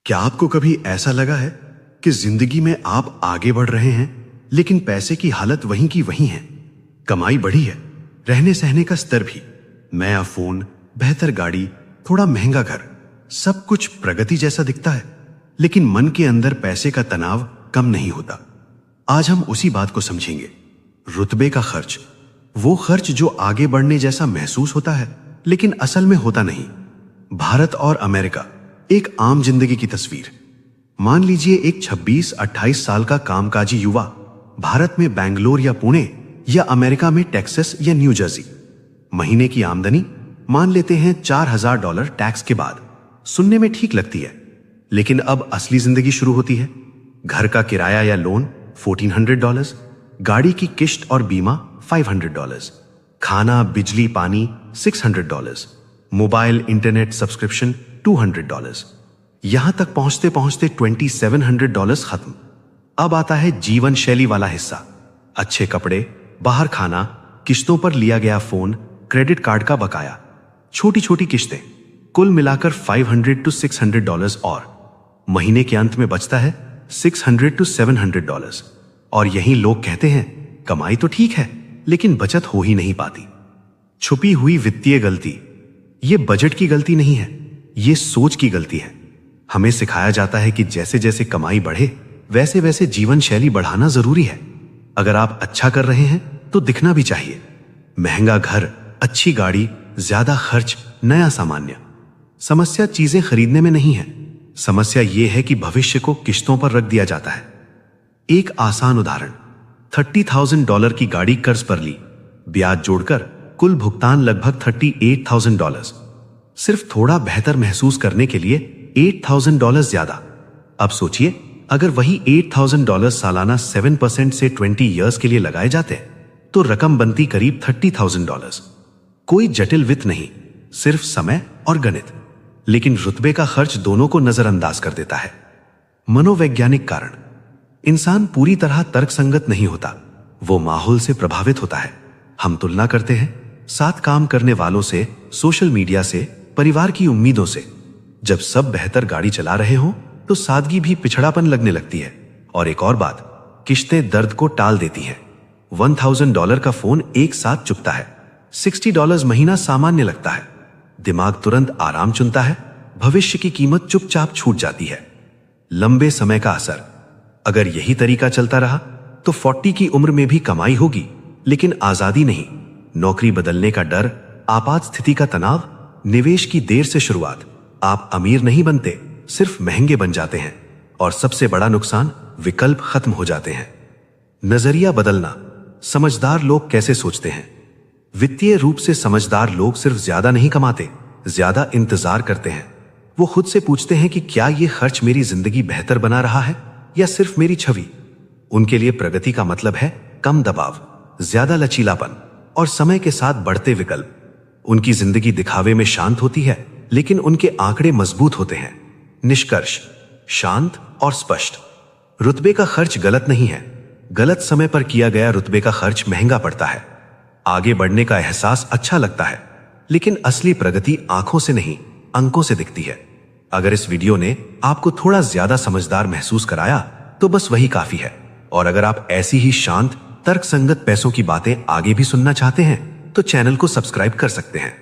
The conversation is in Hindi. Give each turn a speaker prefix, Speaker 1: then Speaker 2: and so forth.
Speaker 1: क्या आपको कभी ऐसा लगा है कि जिंदगी में आप आगे बढ़ रहे हैं लेकिन पैसे की हालत वहीं की वहीं है? कमाई बढ़ी है, रहने सहने का स्तर भी, नया फोन, बेहतर गाड़ी, थोड़ा महंगा घर, सब कुछ प्रगति जैसा दिखता है, लेकिन मन के अंदर पैसे का तनाव कम नहीं होता। आज हम उसी बात को समझेंगे। रुतबे का खर्च, वो खर्च जो आगे बढ़ने जैसा महसूस होता है लेकिन असल में होता नहीं। भारत और अमेरिका, एक आम जिंदगी की तस्वीर। मान लीजिए एक 26-28 साल का कामकाजी युवा भारत में बेंगलोर या पुणे या अमेरिका में टेक्सास या न्यू जर्सी। महीने की आमदनी मान लेते हैं $4000 टैक्स के बाद। सुनने में ठीक लगती है, लेकिन अब असली जिंदगी शुरू होती है। घर का किराया या लोन $1400, गाड़ी की किश्त और बीमा $500, खाना बिजली पानी $600, मोबाइल इंटरनेट सब्सक्रिप्शन $200। यहां तक पहुंचते पहुंचते $2700 खत्म। अब आता है जीवन शैली वाला हिस्सा। अच्छे कपड़े, बाहर खाना, किश्तों पर लिया गया फोन, क्रेडिट कार्ड का बकाया, छोटी छोटी किश्तें, कुल मिलाकर $500 to $600 और महीने के अंत में बचता है $600 to $700। और यही लोग कहते हैं कमाई तो ठीक है लेकिन बचत हो ही नहीं पाती। छुपी हुई वित्तीय गलती, ये बजट की गलती नहीं है, ये सोच की गलती है। हमें सिखाया जाता है कि जैसे जैसे कमाई बढ़े वैसे वैसे जीवन शैली बढ़ाना जरूरी है। अगर आप अच्छा कर रहे हैं तो दिखना भी चाहिए। महंगा घर, अच्छी गाड़ी, ज्यादा खर्च, नया सामान्य। समस्या चीजें खरीदने में नहीं है, समस्या यह है कि भविष्य को किश्तों पर रख दिया जाता है। एक आसान उदाहरण, $30,000 की गाड़ी कर्ज पर ली, ब्याज जोड़कर कुल भुगतान लगभग $38,000। सिर्फ थोड़ा बेहतर महसूस करने के लिए $8,000 ज्यादा। अब सोचिए, अगर वही $8,000 सालाना 7% से 20 इयर्स के लिए लगाए जाते तो रकम बनती करीब $30,000। कोई जटिल वित्त नहीं, सिर्फ समय और गणित। लेकिन रुतबे का खर्च दोनों को नजरअंदाज कर देता है। मनोवैज्ञानिक कारण, इंसान पूरी तरह तर्कसंगत नहीं होता, वो माहौल से प्रभावित होता है। हम तुलना करते हैं साथ काम करने वालों से, सोशल मीडिया से, परिवार की उम्मीदों से। जब सब बेहतर गाड़ी चला रहे हो तो सादगी भी पिछड़ापन लगने लगती है। और एक और बात, किश्तें दर्द को टाल देती हैं। $1000 का फोन एक साथ चुकता है, $60 महीना सामान्य लगता है। दिमाग तुरंत आराम चुनता है, भविष्य की कीमत चुपचाप छूट जाती है। लंबे समय का असर, अगर यही तरीका चलता रहा तो 40 की उम्र में भी कमाई होगी लेकिन आजादी नहीं। नौकरी बदलने का डर, आपात स्थिति का तनाव, निवेश की देर से शुरुआत। आप अमीर नहीं बनते, सिर्फ महंगे बन जाते हैं। और सबसे बड़ा नुकसान, विकल्प खत्म हो जाते हैं। नजरिया बदलना, समझदार लोग कैसे सोचते हैं? वित्तीय रूप से समझदार लोग सिर्फ ज्यादा नहीं कमाते, ज्यादा इंतजार करते हैं। वो खुद से पूछते हैं कि क्या ये खर्च मेरी जिंदगी बेहतर बना रहा है या सिर्फ मेरी छवि। उनके लिए प्रगति का मतलब है कम दबाव, ज्यादा लचीलापन और समय के साथ बढ़ते विकल्प। उनकी जिंदगी दिखावे में शांत होती है लेकिन उनके आंकड़े मजबूत होते हैं। निष्कर्ष, शांत और स्पष्ट। रुतबे का खर्च गलत नहीं है, गलत समय पर किया गया रुतबे का खर्च महंगा पड़ता है। आगे बढ़ने का एहसास अच्छा लगता है, लेकिन असली प्रगति आंखों से नहीं, अंकों से दिखती है। अगर इस वीडियो ने आपको थोड़ा ज्यादा समझदार महसूस कराया तो बस वही काफी है। और अगर आप ऐसी ही शांत, तर्कसंगत पैसों की बातें आगे भी सुनना चाहते हैं तो चैनल को सब्सक्राइब कर सकते हैं।